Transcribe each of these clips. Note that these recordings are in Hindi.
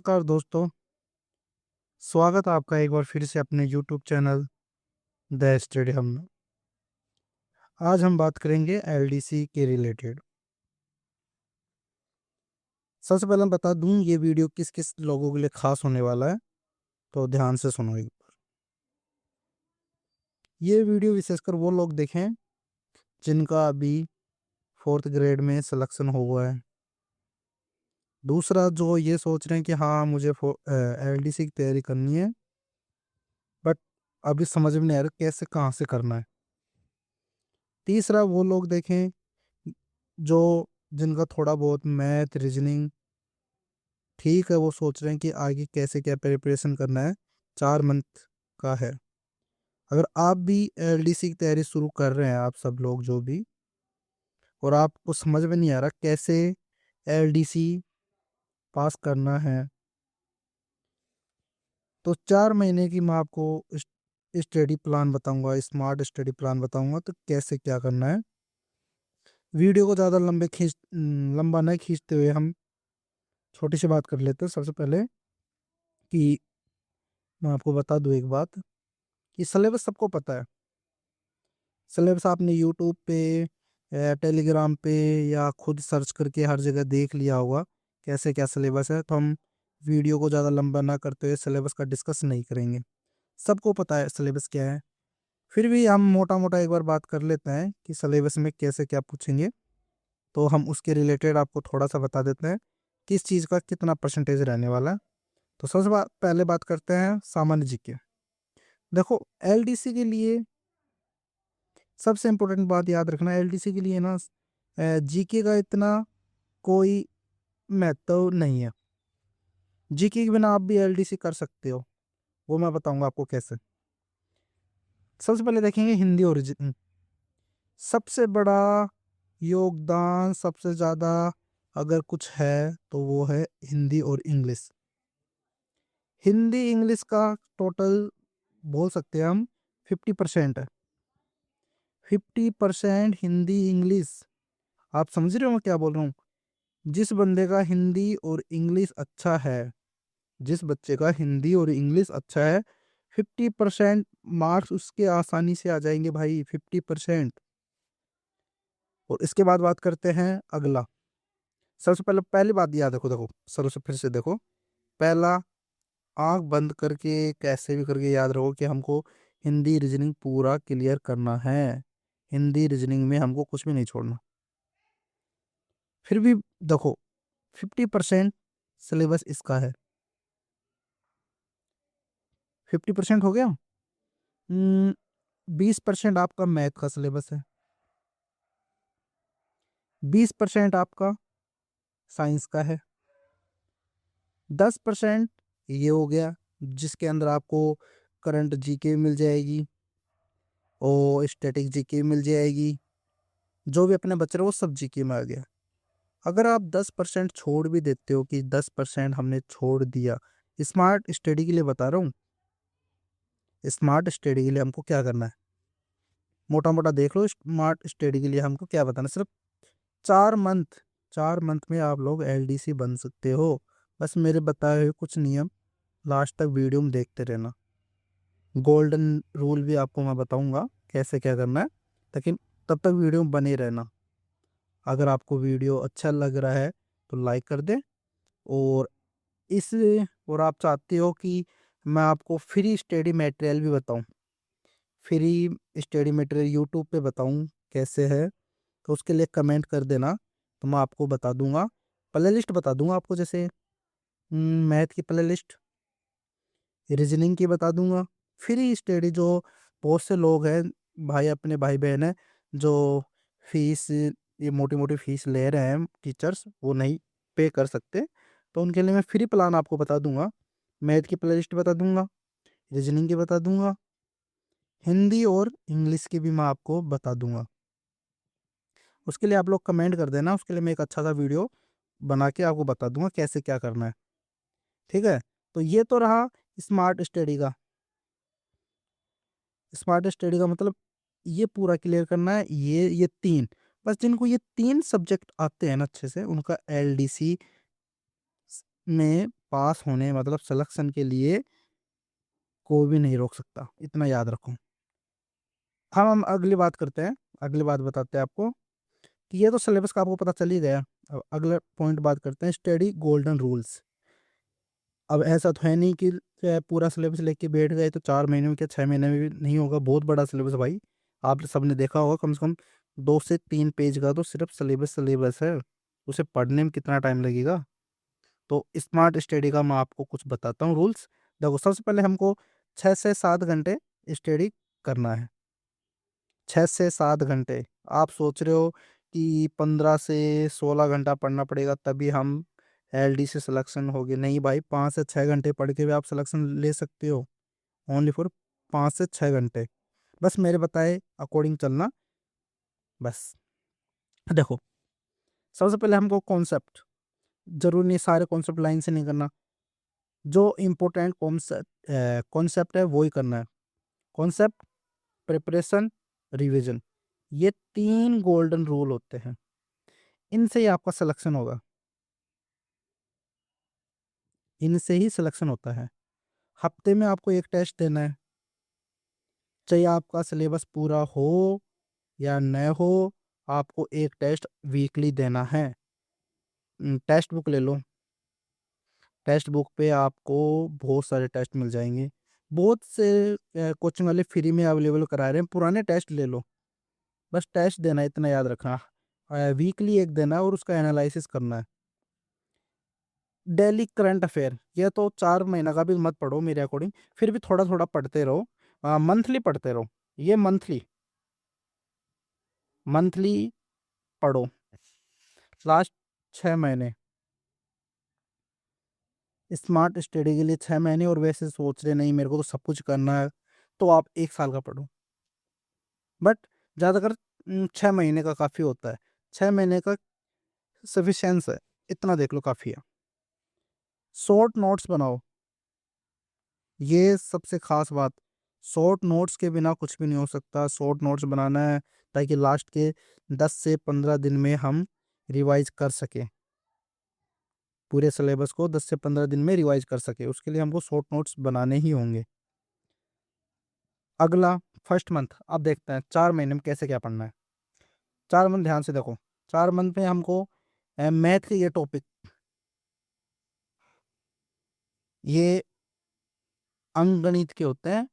नमस्कार दोस्तों, स्वागत है आपका एक बार फिर से अपने यूट्यूब चैनल द स्टेडियम में। आज हम बात करेंगे एलडीसी के रिलेटेड। सबसे पहले मैं बता दूं ये वीडियो किस किस लोगों के लिए खास होने वाला है, तो ध्यान से सुनो एक बार। ये वीडियो विशेषकर वो लोग देखें जिनका अभी 4th ग्रेड में सिलेक्शन हुआ है। दूसरा, जो ये सोच रहे हैं कि हाँ मुझे एलडीसी की तैयारी करनी है, बट अभी समझ में नहीं आ रहा कैसे कहाँ से करना है। तीसरा, वो लोग देखें जो जिनका थोड़ा बहुत मैथ रीजनिंग ठीक है, वो सोच रहे हैं कि आगे कैसे क्या प्रिपरेशन करना है। 4 मंथ का है। अगर आप भी एलडीसी की तैयारी शुरू कर रहे हैं, आप सब लोग जो भी, और आपको समझ में नहीं आ रहा कैसे एलडीसी पास करना है, तो 4 महीने की मैं आपको स्टडी प्लान बताऊंगा, स्मार्ट स्टडी प्लान बताऊंगा, तो कैसे क्या करना है। वीडियो को ज़्यादा लंबा नहीं खींचते हुए हम छोटी सी बात कर लेते हैं। सबसे पहले कि मैं आपको बता दूं एक बात, कि सिलेबस सबको पता है। सिलेबस आपने यूट्यूब पे टेलीग्राम पे या खुद सर्च करके हर जगह देख लिया होगा कैसे क्या सिलेबस है, तो हम वीडियो को ज़्यादा लंबा ना करते हुए सिलेबस का डिस्कस नहीं करेंगे। सबको पता है सिलेबस क्या है। फिर भी हम मोटा मोटा एक बार बात कर लेते हैं कि सिलेबस में कैसे क्या पूछेंगे, तो हम उसके रिलेटेड आपको थोड़ा सा बता देते हैं किस चीज़ का कितना परसेंटेज रहने वाला है। तो सबसे पहले बात करते हैं सामान्य जीके। देखो, एलडीसी के लिए सबसे इम्पोर्टेंट बात याद रखना, एलडीसी के लिए ना जीके का इतना कोई महत्व नहीं है। जीके के बिना आप भी एलडीसी कर सकते हो, वो मैं बताऊंगा आपको कैसे। सबसे पहले देखेंगे हिंदी और रीजनिंग। सबसे बड़ा योगदान, सबसे ज़्यादा अगर कुछ है तो वो है हिंदी और इंग्लिश। हिंदी इंग्लिश का टोटल बोल सकते हैं हम 50% है। 50% हिंदी इंग्लिश। आप समझ रहे हो मैं क्या बोल रहा हूँ? जिस बंदे का हिंदी और इंग्लिश अच्छा है, जिस बच्चे का हिंदी और इंग्लिश अच्छा है, 50% मार्क्स उसके आसानी से आ जाएंगे भाई, 50%। और इसके बाद बात करते हैं अगला। सबसे पहले पहली बात याद रखो, देखो सर से फिर से देखो। पहला, आंख बंद करके कैसे भी करके याद रखो कि हमको हिंदी रीजनिंग पूरा क्लियर करना है। हिंदी रीजनिंग में हमको कुछ भी नहीं छोड़ना। फिर भी देखो, 50% सिलेबस इसका है। 50% हो गया। 20% आपका मैथ का सिलेबस है। 20% आपका साइंस का है। 10% ये हो गया जिसके अंदर आपको करंट जीके मिल जाएगी और स्टैटिक जीके मिल जाएगी। जो भी अपने बच्चे रहे वो सब जीके में आ गया। अगर आप 10% छोड़ भी देते हो कि 10% हमने छोड़ दिया, स्मार्ट स्टडी के लिए बता रहा हूँ। स्मार्ट स्टडी के लिए हमको क्या करना है, मोटा मोटा देख लो। स्मार्ट स्टडी के लिए हमको क्या बताना, सिर्फ 4 मंथ, 4 मंथ में आप लोग एलडीसी बन सकते हो। बस मेरे बताए हुए कुछ नियम लास्ट तक वीडियो में देखते रहना। गोल्डन रूल भी आपको मैं बताऊंगा कैसे क्या करना है, लेकिन तब तक वीडियो में बने रहना। अगर आपको वीडियो अच्छा लग रहा है तो लाइक कर दें। और इस और आप चाहते हो कि मैं आपको फ्री स्टडी मटेरियल भी बताऊं, फ्री स्टडी मटेरियल यूट्यूब पे बताऊं कैसे है, तो उसके लिए कमेंट कर देना, तो मैं आपको बता दूंगा। प्ले लिस्ट बता दूंगा आपको, जैसे मैथ की प्ले लिस्ट, रीजनिंग की बता दूंगा। फ्री स्टडी जो बहुत से लोग हैं, भाई अपने भाई बहन हैं जो फीस, ये मोटी मोटी फीस ले रहे हैं टीचर्स, वो नहीं पे कर सकते, तो उनके लिए मैं फ्री प्लान आपको बता दूंगा। मैथ की प्ले लिस्ट बता दूंगा, रीजनिंग की बता दूंगा, हिंदी और इंग्लिश की भी मैं आपको बता दूंगा। उसके लिए आप लोग कमेंट कर देना, उसके लिए मैं एक अच्छा सा वीडियो बना के आपको बता दूंगा कैसे क्या करना है। ठीक है, तो ये तो रहा स्मार्ट स्टडी का। स्मार्ट स्टडी का मतलब ये पूरा क्लियर करना है, ये तीन। बस जिनको ये तीन सब्जेक्ट आते हैं ना अच्छे से, उनका एलडीसी में पास होने मतलब सिलेक्शन के लिए कोई भी नहीं रोक सकता, इतना याद रखो। हम अगली बात करते हैं, अगली बात बताते हैं आपको कि ये तो सिलेबस का आपको पता चल ही गया। अब अगला पॉइंट बात करते हैं स्टडी गोल्डन रूल्स। अब ऐसा तो है नहीं कि पूरा सिलेबस लेके बैठ गए तो 4 महीने में क्या 6 महीने में भी नहीं होगा, बहुत बड़ा सिलेबस है भाई। आप सबने देखा होगा कम से कम 2 से 3 पेज का तो सिर्फ सिलेबस है, उसे पढ़ने में कितना टाइम लगेगा। तो स्मार्ट स्टडी का मैं आपको कुछ बताता हूँ रूल्स। देखो सबसे पहले हमको 6 से 7 घंटे स्टडी करना है, 6 से 7 घंटे। आप सोच रहे हो कि 15 से 16 घंटा पढ़ना पड़ेगा तभी हम एलडी से सिलेक्शन होगे, नहीं भाई, 5 से 6 घंटे पढ़ के भी आप सिलेक्शन ले सकते हो, ओनली फॉर 5 से 6 घंटे। बस मेरे बताए अकॉर्डिंग चलना बस। देखो सबसे पहले हमको कॉन्सेप्ट, जरूरी नहीं सारे कॉन्सेप्ट लाइन से नहीं करना, जो इम्पोर्टेंट कॉन्सेप्ट है वो ही करना है। कॉन्सेप्ट, प्रिपरेशन, रिवीजन, ये 3 गोल्डन रूल होते हैं, इनसे ही आपका सिलेक्शन होगा, इनसे ही सिलेक्शन होता है। हफ्ते में आपको एक टेस्ट देना है, चाहे आपका सिलेबस पूरा हो या न हो, आपको एक टेस्ट वीकली देना है। टेक्स्ट बुक ले लो, टेक्स्ट बुक पे आपको बहुत सारे टेस्ट मिल जाएंगे, बहुत से कोचिंग वाले फ्री में अवेलेबल करा रहे हैं, पुराने टेस्ट ले लो, बस टेस्ट देना है, इतना याद रखना। वीकली एक देना है और उसका एनालिसिस करना है। डेली करंट अफेयर, ये तो 4 महीना का भी मत पढ़ो मेरे अकॉर्डिंग, फिर भी थोड़ा थोड़ा पढ़ते रहो, मंथली पढ़ते रहो, ये मंथली मंथली पढ़ो, लास्ट 6 महीने। स्मार्ट स्टडी के लिए 6 महीने, और वैसे सोच रहे नहीं मेरे को तो सब कुछ करना है तो आप 1 साल का पढ़ो, बट ज़्यादातर 6 महीने का काफ़ी होता है, 6 महीने का सफिशेंस है, इतना देख लो काफ़ी है। शॉर्ट नोट्स बनाओ, ये सबसे खास बात, शॉर्ट नोट्स के बिना कुछ भी नहीं हो सकता। शॉर्ट नोट्स बनाना है ताकि लास्ट के 10 से 15 दिन में हम रिवाइज कर सकें, पूरे सिलेबस को 10 से 15 दिन में रिवाइज कर सके, उसके लिए हमको शॉर्ट नोट्स बनाने ही होंगे। अगला फर्स्ट मंथ, अब देखते हैं 4 महीने में कैसे क्या पढ़ना है। 4 मंथ ध्यान से देखो, 4 मंथ में हमको मैथ के ये टॉपिक, ये अंकगणित के होते हैं,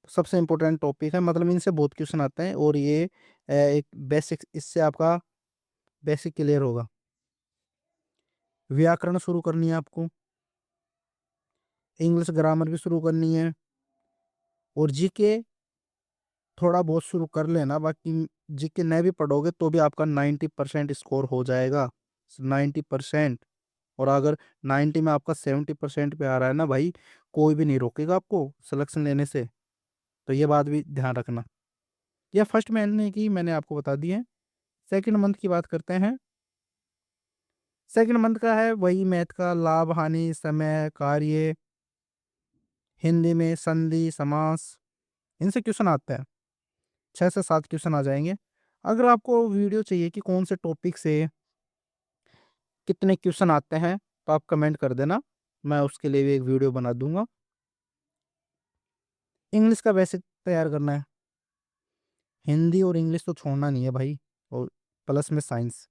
सबसे इम्पोर्टेंट टॉपिक है, मतलब इनसे बहुत क्वेश्चन आते हैं, और ये एक बेसिक, इससे आपका बेसिक क्लियर होगा। व्याकरण शुरू करनी है आपको, इंग्लिश ग्रामर भी शुरू करनी है, और जीके थोड़ा बहुत शुरू कर लेना, बाकी जीके नहीं भी पढ़ोगे तो भी आपका 90% स्कोर हो जाएगा, 90%। और अगर 90 में आपका 70% पे आ रहा है ना भाई, कोई भी नहीं रोकेगा आपको सिलेक्शन लेने से, तो ये बात भी ध्यान रखना। यह फर्स्ट महीने की मैंने आपको बता दी है। सेकंड मंथ की बात करते हैं। सेकंड मंथ का है वही मैथ का, लाभ हानि समय कार्य, हिंदी में संधि समास, इनसे क्वेश्चन आते हैं, 6 से 7 क्वेश्चन आ जाएंगे। अगर आपको वीडियो चाहिए कि कौन से टॉपिक से कितने क्वेश्चन आते हैं तो आप कमेंट कर देना, मैं उसके लिए भी एक वीडियो बना दूंगा। इंग्लिश का बेसिक तैयार करना है, हिंदी और इंग्लिश तो छोड़ना नहीं है भाई, और प्लस में साइंस,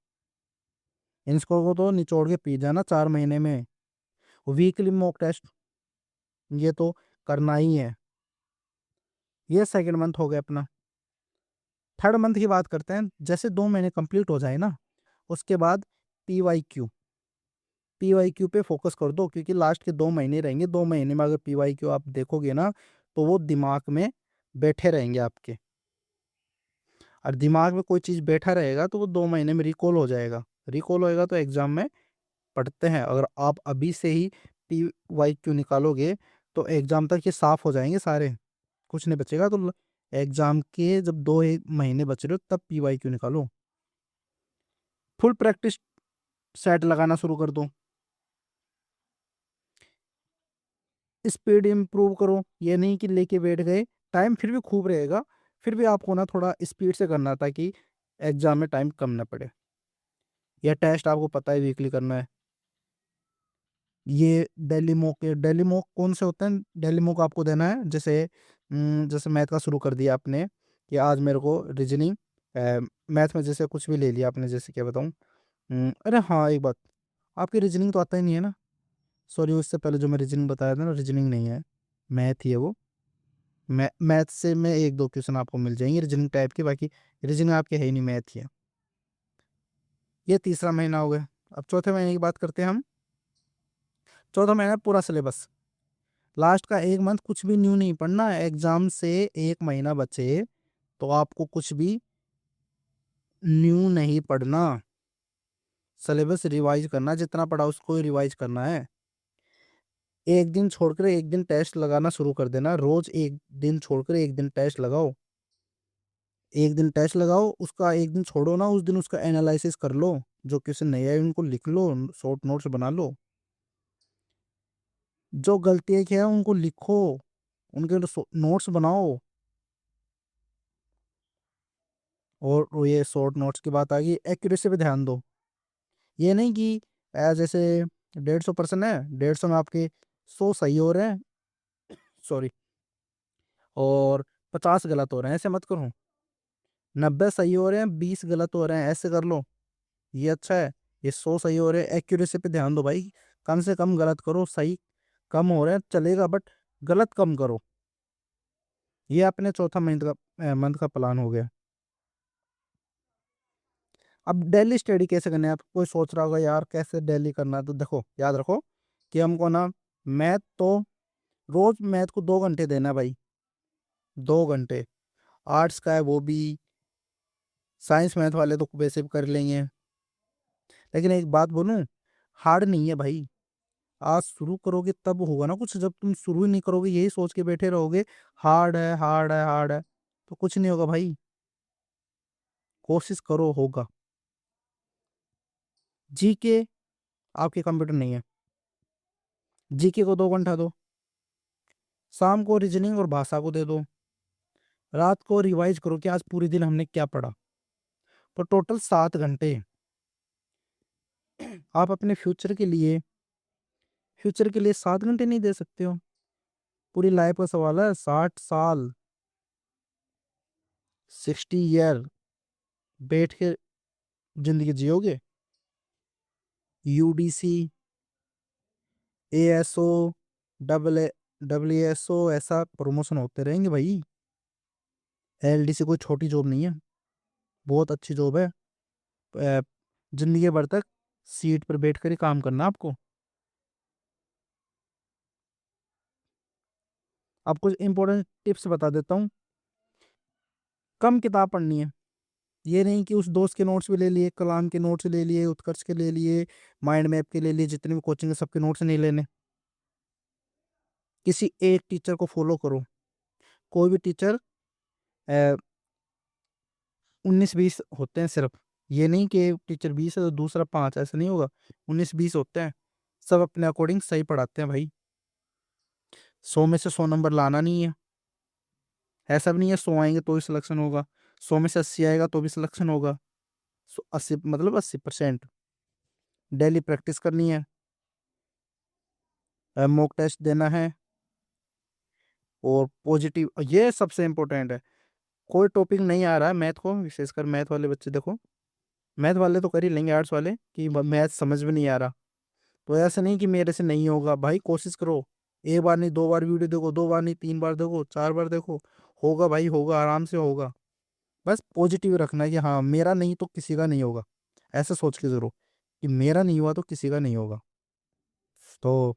इनको को तो निचोड़ के पी जाना 4 महीने में। वीकली मॉक टेस्ट, ये तो करना ही है। ये सेकंड मंथ हो गया अपना। थर्ड मंथ की बात करते हैं, जैसे 2 महीने कंप्लीट हो जाए ना, उसके बाद पीवाईक्यू, पीवाईक्यू पे फोकस कर दो, क्योंकि लास्ट के 2 महीने रहेंगे, 2 महीने में अगर पीवाईक्यू आप देखोगे ना तो वो दिमाग में बैठे रहेंगे आपके, और दिमाग में कोई चीज़ बैठा रहेगा तो वो 2 महीने में रिकॉल हो जाएगा, रिकॉल होएगा तो एग्जाम में पढ़ते हैं। अगर आप अभी से ही पीवाईक्यू निकालोगे तो एग्जाम तक ये साफ हो जाएंगे सारे, कुछ नहीं बचेगा। तो एग्जाम के जब 2 एक महीने बच रहे हो तब पीवाईक्यू निकालो। फुल प्रैक्टिस सेट लगाना शुरू कर दो, स्पीड इम्प्रूव करो, ये नहीं कि लेके बैठ गए, टाइम फिर भी खूब रहेगा, फिर भी आपको ना थोड़ा स्पीड से करना ताकि एग्जाम में टाइम कम ना पड़े। यह टेस्ट आपको पता है वीकली करना है। ये डेली मॉक कौन से होते हैं? डेली मॉक आपको देना है, जैसे मैथ का शुरू कर दिया आपने कि आज मेरे को रीजनिंग, मैथ में जैसे कुछ भी ले लिया आपने, जैसे क्या बताऊँ, अरे हाँ एक बात, आपकी रीजनिंग तो आता ही नहीं है ना? सॉरी, उससे पहले जो मैं रीजनिंग बताया था ना, रीजनिंग नहीं है, मैथ ही है वो। मैथ से में एक दो क्वेश्चन आपको मिल जाएंगे रीजनिंग टाइप के, बाकी रीजनिंग आपके है ही नहीं, मैथ ही है। ये तीसरा महीना हो गया। अब चौथे महीने की बात करते हैं हम। चौथा महीना पूरा सिलेबस, लास्ट का एक मंथ कुछ भी न्यू नहीं पढ़ना है। एग्जाम से एक महीना बचे तो आपको कुछ भी न्यू नहीं पढ़ना, सिलेबस रिवाइज करना, जितना पढ़ा उसको ही रिवाइज करना है। एक दिन छोड़कर एक दिन टेस्ट लगाना शुरू कर देना, रोज एक दिन छोड़कर एक दिन टेस्ट लगाओ। एक दिन टेस्ट लगाओ, उसका एक दिन छोड़ो ना, उस दिन उसका एनालिसिस कर लो, जो क्वेश्चन नहीं आए उनको लिख लो, शॉर्ट नोट्स बना लो, जो गलतियां किया है उनको लिखो, उनके नोट्स बनाओ। और वो ये शॉर्ट नोट्स की बात आ गई, एक्यूरेसी पे ध्यान दो। ये नहीं कि जैसे 150% है, 150 में आपके 100 सही हो रहे हैं, सॉरी, और 50 गलत हो रहे हैं, ऐसे मत करो। 90 सही हो रहे हैं, 20 गलत हो रहे हैं, ऐसे कर लो, ये अच्छा है। ये 100 सही हो रहे हैं, एक्यूरेसी पे ध्यान दो भाई, कम से कम गलत करो, सही कम हो रहे हैं चलेगा, बट गलत कम करो। ये अपने चौथा मंथ का प्लान हो गया। अब डेली स्टडी कैसे करना है? आप कोई सोच रहा होगा यार कैसे डेली करना है, तो देखो याद रखो कि हमको ना, मैथ तो रोज मैथ को 2 घंटे देना है भाई, 2 घंटे। आर्ट्स का है वो भी, साइंस मैथ वाले तो वैसे भी कर लेंगे, लेकिन एक बात बोलूं, हार्ड नहीं है भाई। आज शुरू करोगे तब होगा ना कुछ, जब तुम शुरू ही नहीं करोगे यही सोच के बैठे रहोगे हार्ड है हार्ड है हार्ड है, तो कुछ नहीं होगा भाई। कोशिश करो, होगा। जीके आपके कंप्यूटर नहीं है, जीके को 2 घंटा दो, शाम को रीजनिंग और भाषा को दे दो, रात को रिवाइज करो कि आज पूरे दिन हमने क्या पढ़ा, तो टोटल 7 घंटे। आप अपने फ्यूचर के लिए 7 घंटे नहीं दे सकते हो? पूरी लाइफ का सवाल है, 60 साल, 60 ईयर बैठ के जिंदगी जियोगे? यूडीसी, एएसओ, डबल डब्ल्यूएसओ, ऐसा प्रमोशन होते रहेंगे भाई। एलडीसी कोई छोटी जॉब नहीं है, बहुत अच्छी जॉब है। अ, जिंदगी भर तक सीट पर बैठ कर ही काम करना आपको। अब कुछ इंपॉर्टेंट टिप्स बता देता हूँ। कम किताब पढ़नी है, ये नहीं कि उस दोस्त के नोट्स भी ले लिए, कलाम के नोट्स ले लिए, उत्कर्ष के ले लिए, माइंड मैप के ले लिए, जितने भी कोचिंग है सबके नोट्स नहीं लेने। किसी एक टीचर को फॉलो करो, कोई भी टीचर, 19-20 होते हैं सिर्फ, ये नहीं कि एक टीचर 20 है तो दूसरा 5, ऐसा नहीं होगा, 19-20 होते हैं, सब अपने अकॉर्डिंग सही पढ़ाते हैं भाई। 100 में से 100 नंबर लाना नहीं है, ऐसा भी नहीं है 100 आएंगे तो ही सिलेक्शन होगा, 100 में से 80 आएगा तो भी सिलेक्शन होगा। 80 मतलब 80%। डेली प्रैक्टिस करनी है, मॉक टेस्ट देना है, और पॉजिटिव, ये सबसे इम्पोर्टेंट है। कोई टॉपिक नहीं आ रहा है मैथ को, विशेषकर मैथ वाले बच्चे देखो, मैथ वाले तो कर ही लेंगे, आर्ट्स वाले कि मैथ समझ में नहीं आ रहा, तो ऐसा नहीं कि मेरे से नहीं होगा भाई, कोशिश करो। एक बार नहीं 2 बार वीडियो देखो, 2 बार नहीं 3 बार देखो, 4 बार देखो, होगा भाई, होगा, आराम से होगा। बस पॉजिटिव रखना है कि हाँ मेरा नहीं तो किसी का नहीं होगा, ऐसा सोच के जरूर कि मेरा नहीं हुआ तो किसी का नहीं होगा। तो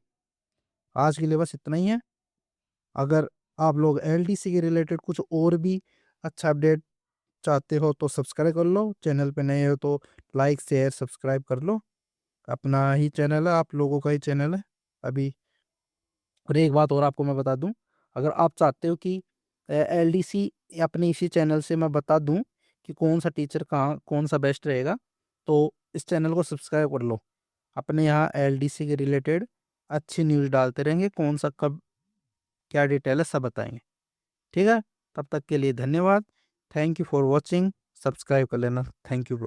आज के लिए बस इतना ही है। अगर आप लोग एलडीसी के रिलेटेड कुछ और भी अच्छा अपडेट चाहते हो तो सब्सक्राइब कर लो, चैनल पे नए हो तो लाइक शेयर सब्सक्राइब कर लो। अपना ही चैनल है, आप लोगों का ही चैनल है अभी। और एक बात और आपको मैं बता दूं, अगर आप चाहते हो कि एलडीसी अपने इसी चैनल से मैं बता दूं कि कौन सा टीचर कहाँ कौन सा बेस्ट रहेगा, तो इस चैनल को सब्सक्राइब कर लो। अपने यहाँ एलडीसी के रिलेटेड अच्छी न्यूज़ डालते रहेंगे, कौन सा कब क्या डिटेल है सब बताएंगे। ठीक है, तब तक के लिए धन्यवाद। Thank you for watching, subscribe कर लेना। Thank you.